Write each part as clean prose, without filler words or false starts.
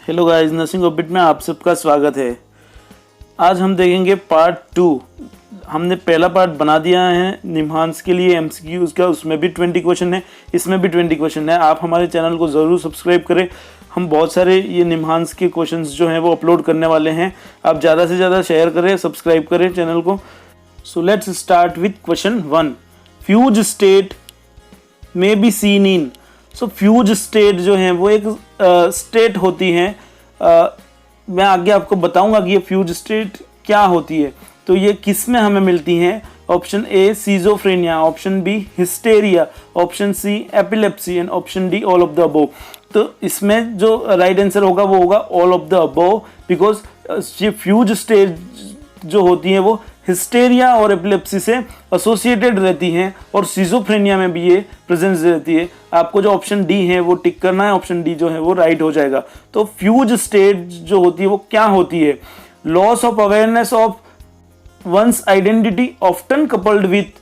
Hello guys, nursing orbit में आप सबका स्वागत है। आज हम देखेंगे पार्ट 2। हमने पहला पार्ट बना दिया है निम्हांस के लिए एमसीक्यूज का, उसमें भी 20 क्वेश्चन है, इसमें भी 20 क्वेश्चन है। आप हमारे चैनल को ज़रूर सब्सक्राइब करें। हम बहुत सारे ये निम्हांस के क्वेश्चंस जो हैं वो अपलोड करने वाले हैं। आप ज़्यादा से ज़्यादा शेयर करें, सब्सक्राइब करें चैनल को। So let's start with question 1। Fugue state may be seen in. So fugue state जो है वो एक स्टेट होती है। मैं आगे आपको बताऊंगा कि ये फ्यूज स्टेट क्या होती है। तो ये किस में हमें मिलती हैं? Option A schizophrenia, option B hysteria, option C epilepsy and option D all of the above. तो इसमें जो राइट आंसर होगा वो होगा all of the above, because ये फ्यूज स्टेट जो होती है वो हिस्टेरिया और एपिलेप्सी से एसोसिएटेड रहती हैं और सिजोफ्रेनिया में भी ये प्रेजेंस रहती है। आपको जो ऑप्शन डी है वो टिक करना है, ऑप्शन डी जो है वो राइट हो जाएगा। तो फ्यूज स्टेट जो होती है वो क्या होती है? Loss of awareness of one's identity often coupled with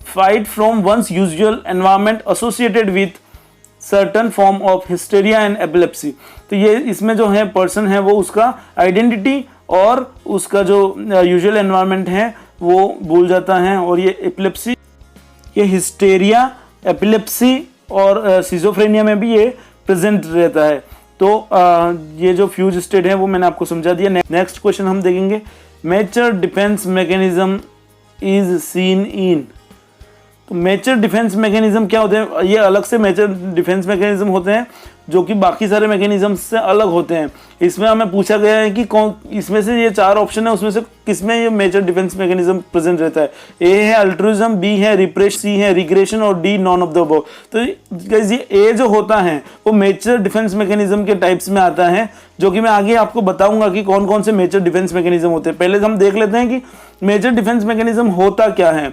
flight from one's usual environment associated with certain form of hysteria and epilepsy. तो ये इसमें जो है पर्सन है वो उसका आइडेंटिटी और उसका जो यूजुअल एनवायरनमेंट है वो भूल जाता है, और ये एपिलेप्सी, ये हिस्टेरिया, एपिलेप्सी और सिजोफ्रेनिया में भी ये प्रेजेंट रहता है। तो ये जो फ्यूज स्टेट है वो मैंने आपको समझा दिया। नेक्स्ट क्वेश्चन हम देखेंगे, major defence mechanism is seen in. तो मेजर डिफेंस मैकेनिज्म क्या होते हैं? ये अलग से मेजर डिफेंस मैकेनिज्म होते हैं जो कि बाकी सारे मैकेनिज्म से अलग होते हैं। इसमें हमें पूछा गया है कि कौन इसमें से ये 4 ऑप्शन है उसमें से किसमें ये मेजर डिफेंस मैकेनिज्म प्रेजेंट रहता है। ए है अल्ट्रुइज्म, बी है रिप्रेशन, सी है रिग्रेशन और D none of the above. तो गाइस ये ए जो होता है वो मेजर डिफेंस मैकेनिज्म के टाइप्स में आता है, जो कि मैं आगे आपको बताऊंगा कि कौन कौन से मेजर डिफेंस मैकेनिज्म होते हैं। पहले हम देख लेते हैं कि मेजर डिफेंस मैकेनिज्म होता क्या है।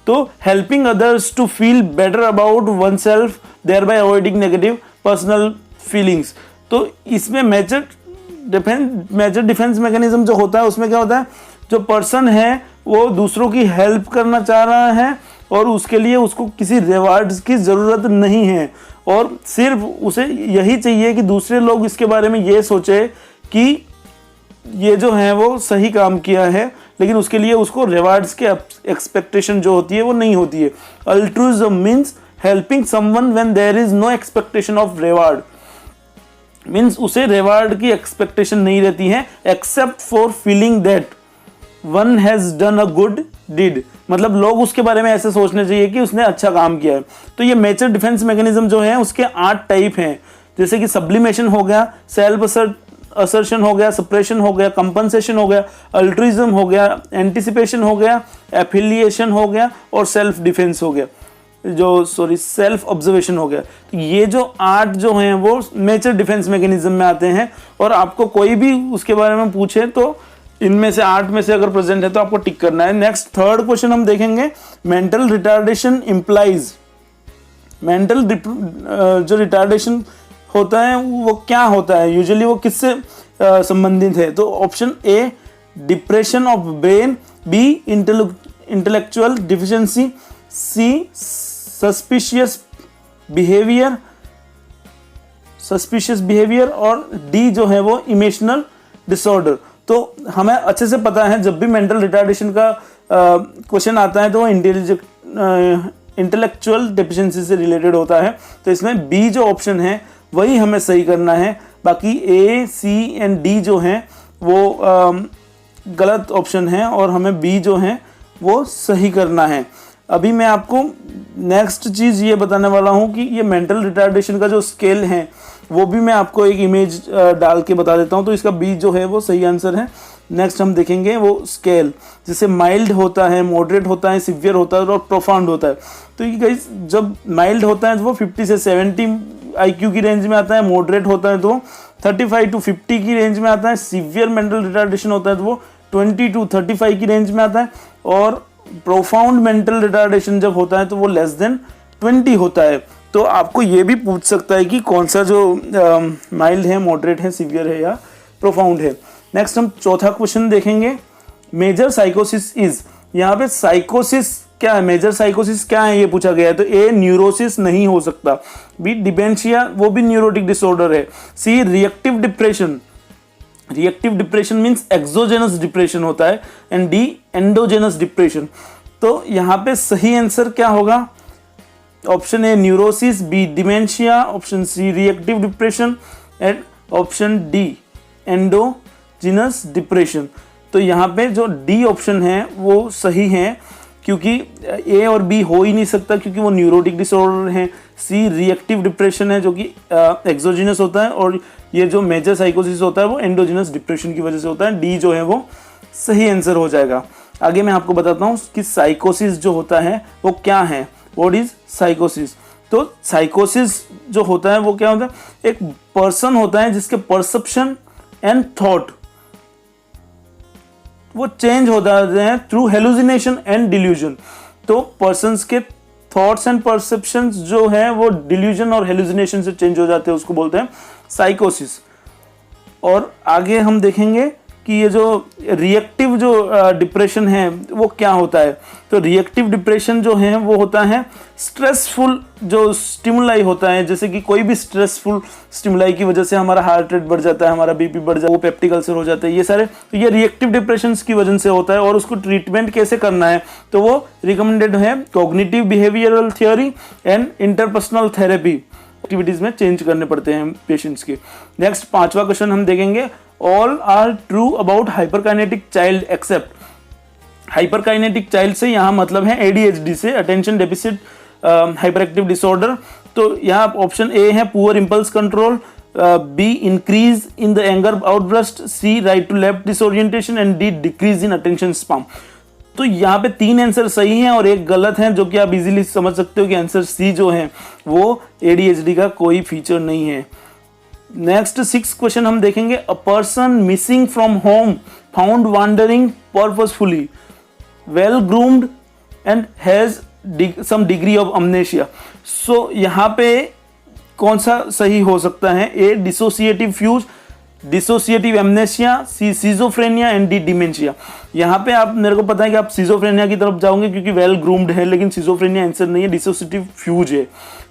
तो helping others to feel better about oneself thereby avoiding negative personal feelings. तो इसमें मेजर डिफेंस मैकेनिज्म जो होता है उसमें क्या होता है, जो पर्सन है वो दूसरों की हेल्प करना चाह रहा है और उसके लिए उसको किसी रिवार्ड्स की ज़रूरत नहीं है, और सिर्फ उसे यही चाहिए कि दूसरे लोग इसके बारे में ये सोचे कि ये जो है वो सही काम किया है, लेकिन उसके लिए उसको रिवार्ड्स के एक्सपेक्टेशन जो होती है वो नहीं होती है। Altruism means helping someone when there is no expectation of reward. Means उसे रिवार्ड की एक्सपेक्टेशन नहीं रहती है except for feeling that one has done a good deed. मतलब लोग उसके बारे में ऐसे सोचने चाहिए कि उसने अच्छा काम किया है। तो ये मेजर डिफेंस मैकेनिज्म जो है उसके 8 टाइप हैं, जैसे कि सब्लिमेशन हो गया, सेल्फ असर्शन हो गया, सप्रेशन हो गया, कंपनसेशन हो गया, अल्ट्रुइज्म हो गया, एंटिसिपेशन हो गया, एफिलिएशन हो गया और सेल्फ डिफेंस हो गया, सेल्फ ऑब्जर्वेशन हो गया। तो ये जो 8 जो हैं वो मेजर डिफेंस मैकेनिज्म में आते हैं, और आपको कोई भी उसके बारे में पूछे तो इनमें से 8 में से अगर प्रेजेंट है तो आपको टिक करना है। नेक्स्ट थर्ड क्वेश्चन हम देखेंगे, मेंटल रिटार्डेशन इंप्लाइज। मेंटल जो रिटार्डेशन होता है वो क्या होता है, यूजुअली वो किससे संबंधित है? तो option A depression of brain, B intellectual deficiency, C suspicious behaviour और डी जो है वो इमोशनल डिसऑर्डर। तो हमें अच्छे से पता है जब भी मेंटल रिटार्डेशन का क्वेश्चन आता है तो वो इंटेलेक्चुअल डिफिशिएंसी से रिलेटेड होता है। तो इसमें बी जो ऑप्शन है वही हमें सही करना है, बाकी ए, सी एंड डी जो हैं वो गलत ऑप्शन है और हमें बी जो है वो सही करना है। अभी मैं आपको नेक्स्ट चीज़ ये बताने वाला हूँ कि ये मेंटल रिटार्डेशन का जो स्केल है वो भी मैं आपको एक इमेज डाल के बता देता हूँ। तो इसका बी जो है वो सही आंसर है। नेक्स्ट हम देखेंगे वो स्केल, जैसे माइल्ड होता है, मॉडरेट होता है, सिवियर होता है और प्रोफाउंड होता है। तो ये गाइस जब माइल्ड होता है तो वो 50 से 70 IQ की रेंज में आता है, मॉडरेट होता है तो 35 to 50 की रेंज में आता है, सीवियर मेंटल रिटार्डेशन होता है तो वो 20 to 35 की रेंज में आता है, और प्रोफाउंड मेंटल रिटार्डेशन जब होता है तो वो लेस देन 20 होता है। तो आपको ये भी पूछ सकता है कि कौन सा जो माइल्ड है, मॉडरेट है, सीवियर है या प्रोफाउंड है। नेक्स्ट हम चौथा क्वेश्चन देखेंगे, मेजर साइकोसिस इज। यहाँ पे साइकोसिस क्या है, मेजर साइकोसिस क्या है ये पूछा गया है, तो ए न्यूरोसिस नहीं हो सकता, बी डिमेंशिया वो भी न्यूरोटिक डिसऑर्डर है, C reactive depression, reactive depression means exogenous depression होता है, एंड डी एंडोजेनस डिप्रेशन। तो यहाँ पे सही आंसर क्या होगा, option A neurosis, B dementia, option C reactive depression and option D endogenous depression. तो यहाँ पे जो डी ऑप्शन है वो सही है, क्योंकि ए और बी हो ही नहीं सकता क्योंकि वो न्यूरोटिक डिसऑर्डर हैं। सी रिएक्टिव डिप्रेशन है जो कि एक्सोजिनस होता है, और ये जो मेजर साइकोसिस होता है वो एंडोजिनस डिप्रेशन की वजह से होता है। डी जो है वो सही आंसर हो जाएगा। आगे मैं आपको बताता हूँ कि साइकोसिस जो होता है वो क्या है, व्हाट इज साइकोसिस। तो साइकोसिस जो होता है वो क्या होता है, एक पर्सन होता है जिसके परसेप्शन एंड थॉट वो चेंज होता है थ्रू हेलुसिनेशन एंड डिल्यूजन। तो पर्सन्स के थॉट्स एंड परसेप्शंस जो है वो डिल्यूजन और हेलुसिनेशन से चेंज हो जाते हैं, उसको बोलते हैं साइकोसिस। और आगे हम देखेंगे कि ये जो रिएक्टिव जो डिप्रेशन है वो क्या होता है। तो रिएक्टिव डिप्रेशन जो है वो होता है स्ट्रेसफुल जो स्टिमुलाई होता है, जैसे कि कोई भी स्ट्रेसफुल स्टिमुलाई की वजह से हमारा हार्ट रेट बढ़ जाता है, हमारा बीपी बढ़ जाता है, वो पेप्टिक अल्सर हो जाता है, ये सारे तो ये रिएक्टिव डिप्रेशन की वजह से होता है। और उसको ट्रीटमेंट कैसे करना है, तो वो रिकमेंडेड है cognitive behavioural theory and interpersonal therapy activities में चेंज करने पड़ते हैं पेशेंट्स के। नेक्स्ट 5वां क्वेश्चन हम देखेंगे, all are true about hyperkinetic child except. Hyperkinetic child से यहाँ मतलब है ADHD से, attention deficit hyper active disorder. तो यहाँ ऑप्शन ए है poor impulse control, B increase in the anger outburst, C right to left disorientation and D decrease in attention span. तो यहाँ पे 3 आंसर सही हैं और एक गलत है, जो कि आप इजीली समझ सकते हो कि आंसर सी जो है वो ADHD का कोई फीचर नहीं है। नेक्स्ट 6 क्वेश्चन हम देखेंगे, a person missing from home found wandering purposefully, well groomed and has some degree of amnesia. So यहाँ पे कौन सा सही हो सकता है, A dissociative fugue, dissociative amnesia, C schizophrenia and D dementia. यहाँ पे आप मेरे को पता है कि आप सिजोफ्रेनिया की तरफ जाओगे क्योंकि वेल ग्रूम्ड है, लेकिन सिजोफ्रेनिया आंसर नहीं है, डिसोसिएटिव फ्यूज है।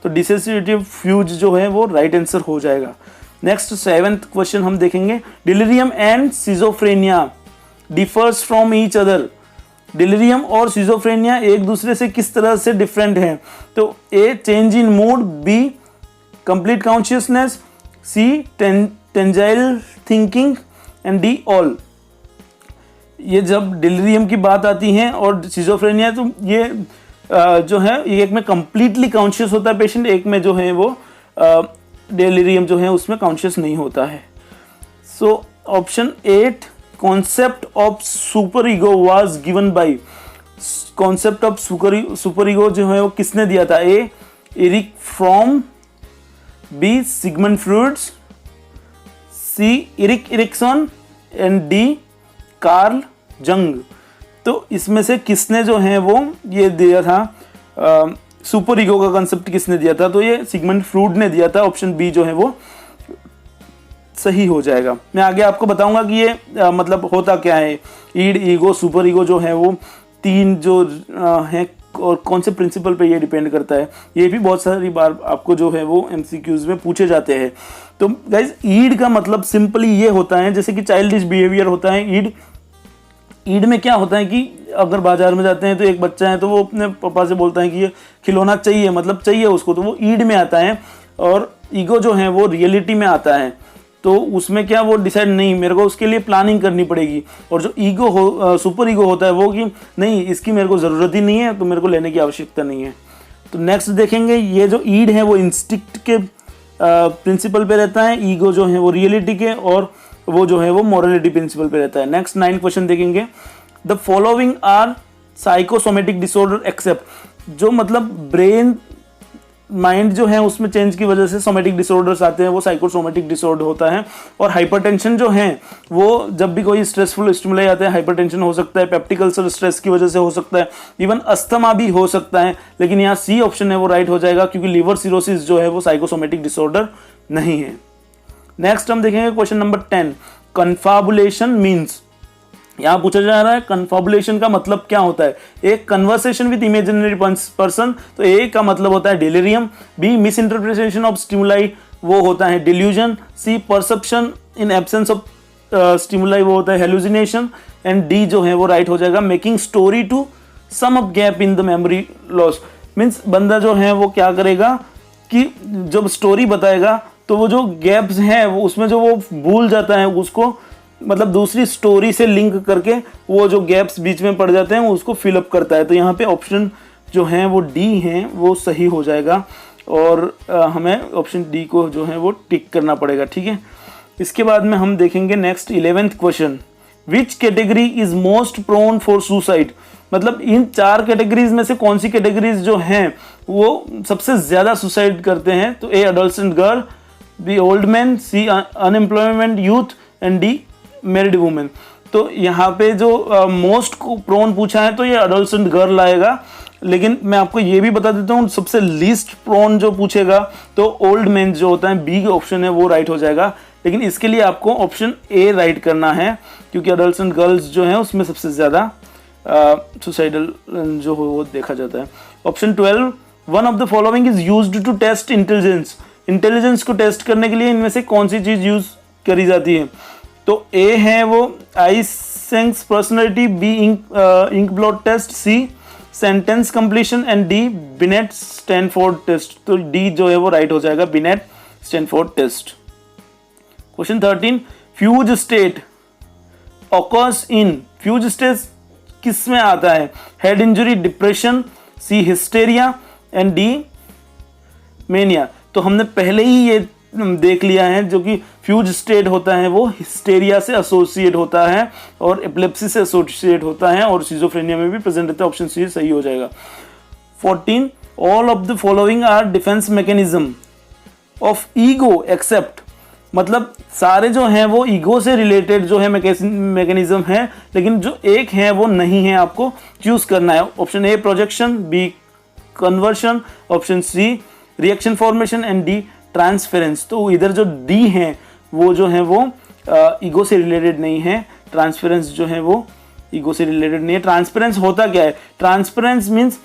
तो डिसोसिएटिव फ्यूज जो है वो राइट आंसर हो जाएगा। नेक्स्ट 7th क्वेश्चन हम देखेंगे, delirium and schizophrenia differs from each other. Delirium और सिजोफ्रेनिया एक दूसरे से किस तरह से डिफरेंट हैं, तो A change in mood, B complete consciousness, C tangential thinking and D all. ये जब डिलीरियम की बात आती है और सिजोफ्रेनिया, तो ये जो है एक में कंप्लीटली कॉन्शियस होता है पेशेंट, एक में जो है वो डिलीरियम जो है उसमें कॉन्शियस नहीं होता है। So option 8 concept of super ego was given by, concept of super ego जो है वो किसने दिया था, A Erich Fromm, B Sigmund Freud, C Erik Erikson and D Carl Jung. तो इसमें से किसने जो है वो ये दिया था, सुपर ईगो का कंसेप्ट किसने दिया था, तो ये सिगमंड फ्रॉइड ने दिया था। ऑप्शन बी जो है वो सही हो जाएगा। मैं आगे आपको बताऊंगा कि ये मतलब होता क्या है, ईड, ईगो, सुपर ईगो जो है वो 3 जो हैं और कौन से प्रिंसिपल पे ये डिपेंड करता है, ये भी बहुत सारी बार आपको जो है वो MCQs में पूछे जाते हैं। तो गाइज ईड का मतलब सिंपली ये होता है, जैसे कि चाइल्डिश बिहेवियर होता है ईड। ईड में क्या होता है कि अगर बाजार में जाते हैं तो एक बच्चा है तो वो अपने पापा से बोलता है कि ये खिलौना चाहिए, मतलब चाहिए उसको, तो वो ईड में आता है। और ईगो जो है वो रियलिटी में आता है, तो उसमें क्या वो डिसाइड नहीं, मेरे को उसके लिए प्लानिंग करनी पड़ेगी। और जो ईगो हो सुपर ईगो होता है वो कि नहीं इसकी मेरे को ज़रूरत ही नहीं है तो मेरे को लेने की आवश्यकता नहीं है। तो नेक्स्ट देखेंगे, ये जो ईड है वो इंस्टिक्ट के प्रिंसिपल पे रहता है, ईगो जो है वो रियलिटी के, और वो जो है वो मोरलिटी प्रिंसिपल पे रहता है। नेक्स्ट 9 क्वेश्चन देखेंगे, the following are psychosomatic disorder except, जो मतलब ब्रेन माइंड जो है उसमें चेंज की वजह से सोमेटिक डिसऑर्डर्स आते हैं, वो साइकोसोमेटिक डिसऑर्डर होता है। और हाइपरटेंशन जो है वो जब भी कोई स्ट्रेसफुल स्टिमुलाई आते हैं, हाइपरटेंशन हो सकता है, पेप्टिक अल्सर स्ट्रेस की वजह से हो सकता है, इवन अस्थमा भी हो सकता है। लेकिन यहाँ सी ऑप्शन है वो राइट हो जाएगा, क्योंकि लिवर सिरोसिस जो है वो साइकोसोमेटिक डिसऑर्डर नहीं है। नेक्स्ट हम देखेंगे क्वेश्चन नंबर 10, कन्फाबुलेशन मीन्स। यहाँ पूछा जा रहा है कन्फाबुलेशन का मतलब क्या होता है। एक कन्वर्सेशन विद इमेजिनरी पर्सन, तो ए का मतलब होता है delirium. B misinterpretation of stimuli, वो होता है delusion. C perception in absence of stimuli, वो होता है हेलुसिनेशन। एंड डी जो है वो राइट हो जाएगा making story to sum up gap in the memory loss. Means बंदा जो है वो क्या करेगा कि जब स्टोरी बताएगा तो वो जो गैप्स हैं वो उसमें जो वो भूल जाता है उसको, मतलब दूसरी स्टोरी से लिंक करके वो जो गैप्स बीच में पड़ जाते हैं उसको फिलअप करता है। तो यहाँ पे ऑप्शन जो है वो डी है वो सही हो जाएगा और हमें ऑप्शन डी को जो है वो टिक करना पड़ेगा, ठीक है। इसके बाद में हम देखेंगे next 11th question, which category is most prone for suicide. मतलब इन 4 कैटेगरीज में से कौन सी कैटेगरीज जो हैं वो सबसे ज्यादा सुसाइड करते हैं। तो A adolescent girl, B old man, C unemployment youth and D married women. तो यहाँ पे जो मोस्ट प्रोन पूछा है तो ये अडोलसेंट गर्ल आएगा, लेकिन मैं आपको ये भी बता देता हूँ सबसे लीस्ट प्रोन जो पूछेगा तो ओल्ड मैन जो होता है, बी ऑप्शन है वो राइट हो जाएगा। लेकिन इसके लिए आपको ऑप्शन ए राइट करना है क्योंकि अडोलसेंट गर्ल्स जो है उसमें सबसे ज़्यादा सुसाइडल जो हो वो देखा जाता है। Option 12, one of the following is used to test intelligence. Intelligence को टेस्ट करने के लिए इनमें से कौन सी चीज़ यूज करी जाती है। तो ए है वो Eysenck's personality, B ink blot test, C sentence completion and D Binet Stanford test. तो डी जो है वो राइट हो जाएगा, Binet Stanford test. Question 13, fugue state occurs in. Fugue state किस में आता है, head injury, depression, C hysteria and D mania. तो हमने पहले ही ये देख लिया है जो कि फ्यूज स्टेट होता है वो हिस्टेरिया से एसोसिएट होता है और एपिलेप्सी से एसोसिएट होता है और सिजोफ्रेनिया में भी प्रेजेंट रहता है। ऑप्शन सी सही हो जाएगा। 14, all of the following are defence mechanism of ego except. मतलब सारे जो हैं वो ईगो से रिलेटेड जो है मैकेनिज्म है, लेकिन जो एक है वो नहीं है, आपको चूज करना है। Option A projection, B conversion, option C reaction formation and D transference. तो इधर जो डी है वो जो है वो ईगो से रिलेटेड नहीं है, ट्रांसफेरेंस जो है वो ईगो से रिलेटेड नहीं है। ट्रांसपेरेंस होता क्या है, ट्रांसपेरेंस मीन्स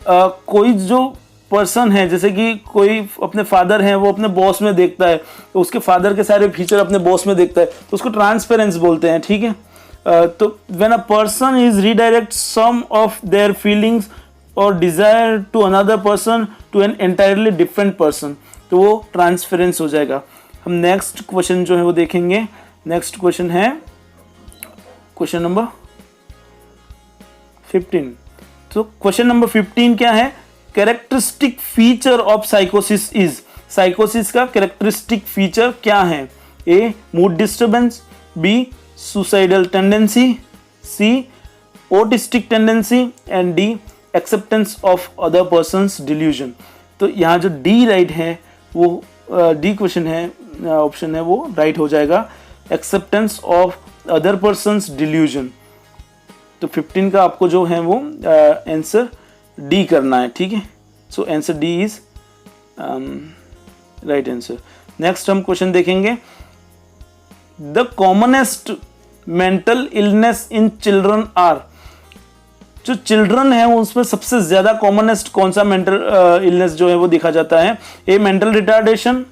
कोई जो पर्सन है, जैसे कि कोई अपने फादर है वो अपने बॉस में देखता है तो उसके फादर के सारे फीचर अपने बॉस में देखता है तो उसको ट्रांसपेरेंस बोलते हैं, ठीक है। तो when a person is redirect some of their feelings और desire to another person to an entirely different person, तो वो ट्रांसफरेंस हो जाएगा। हम नेक्स्ट क्वेश्चन जो है वो देखेंगे। नेक्स्ट क्वेश्चन है क्वेश्चन नंबर 15। तो क्वेश्चन नंबर 15 क्या है, कैरेक्टरिस्टिक फीचर ऑफ साइकोसिस इज। साइकोसिस का कैरेक्टरिस्टिक फीचर क्या है। ए mood disturbance, B suicidal tendency, C autistic tendency and D acceptance of other persons delusion. तो यहाँ जो डी राइट है वो डी क्वेश्चन है, ऑप्शन है वो राइट हो जाएगा, acceptance of other persons delusion. तो 15 का आपको जो है वो आंसर डी करना है, ठीक है। So answer D is right answer. Next हम क्वेश्चन देखेंगे, the commonest mental illness in children are. जो चिल्ड्रन है उसमें सबसे ज्यादा कॉमनेस्ट कौन सा मेंटल इलनेस जो है वो देखा जाता है। A mental retardation,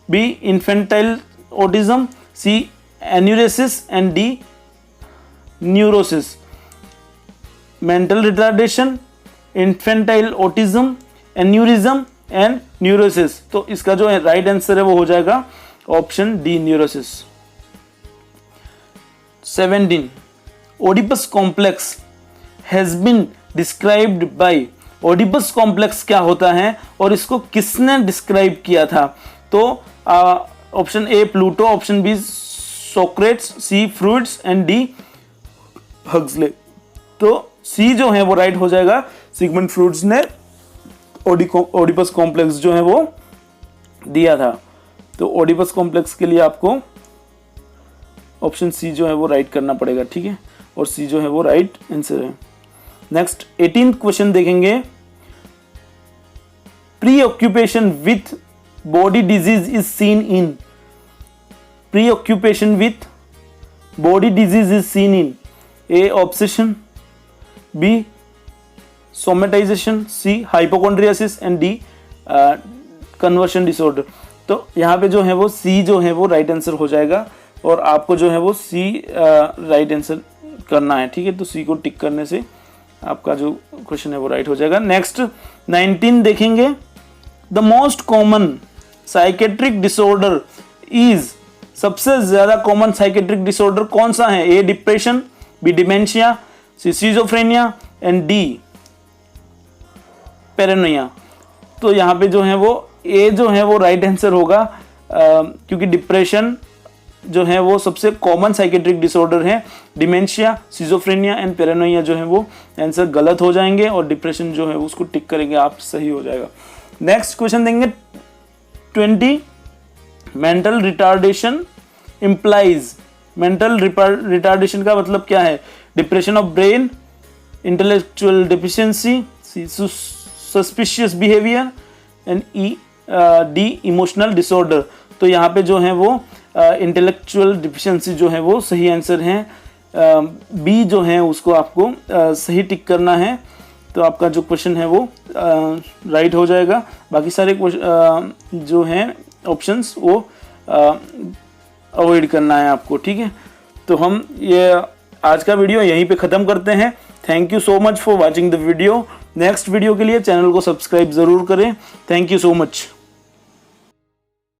B infantile autism, C enuresis and D neurosis. Mental retardation, infantile autism, aneurysm and neurosis. तो इसका जो है राइट आंसर है वो हो जाएगा option D neurosis. 17, Oedipus complex has been described by. Oedipus complex क्या होता है और इसको किसने डिस्क्राइब किया था। तो option A Plato, option B Socrates, C Freud and D Huxley. तो सी जो है वो राइट हो जाएगा, सिगमंड फ्रूट्स ने ओडिपस कॉम्प्लेक्स जो है वो दिया था। तो ओडिपस कॉम्प्लेक्स के लिए आपको ऑप्शन सी जो है वो राइट करना पड़ेगा, ठीक है, और सी जो है वो राइट आंसर है। नेक्स्ट 18 क्वेश्चन देखेंगे, preoccupation with body disease is seen in. Preoccupation with body disease is seen in. A obsession, B somatisation, C hypochondriasis and D conversion disorder. तो यहाँ पे जो है वो सी जो है वो राइट आंसर हो जाएगा और आपको जो है वो सी राइट आंसर करना है, ठीक है। तो सी को टिक करने से आपका जो क्वेश्चन है वो राइट हो जाएगा। नेक्स्ट 19 देखेंगे। The most common psychiatric disorder is, सबसे ज्यादा कॉमन साइकेट्रिक डिसऑर्डर कौन सा है? A depression, B dementia, C schizophrenia and D paranoia. तो यहाँ पे जो है वो ए जो है वो राइट आंसर होगा, क्योंकि डिप्रेशन जो है वो सबसे कॉमन साइकेट्रिक डिसऑर्डर है। डिमेंशिया, सिजोफ्रेनिया एंड पैरानोया जो है वो आंसर गलत हो जाएंगे और डिप्रेशन जो है उसको टिक करेंगे आप, सही हो जाएगा। नेक्स्ट क्वेश्चन देंगे 20। Mental retardation implies, mental retardation का मतलब क्या है? Depression of brain, intellectual deficiency, suspicious behaviour and D emotional disorder. तो यहाँ पे जो है वो इंटेलेक्चुअल डिफिशिएंसी जो है वो सही आंसर है। बी जो है उसको आपको सही टिक करना है, तो आपका जो क्वेश्चन है वो राइट हो जाएगा। बाकी सारे जो हैं ऑप्शंस वो अवॉइड करना है आपको, ठीक है। तो हम ये आज का वीडियो यहीं पे ख़त्म करते हैं। Thank you so much for watching the video. Next video के लिए चैनल को सब्सक्राइब ज़रूर करें। Thank you so much.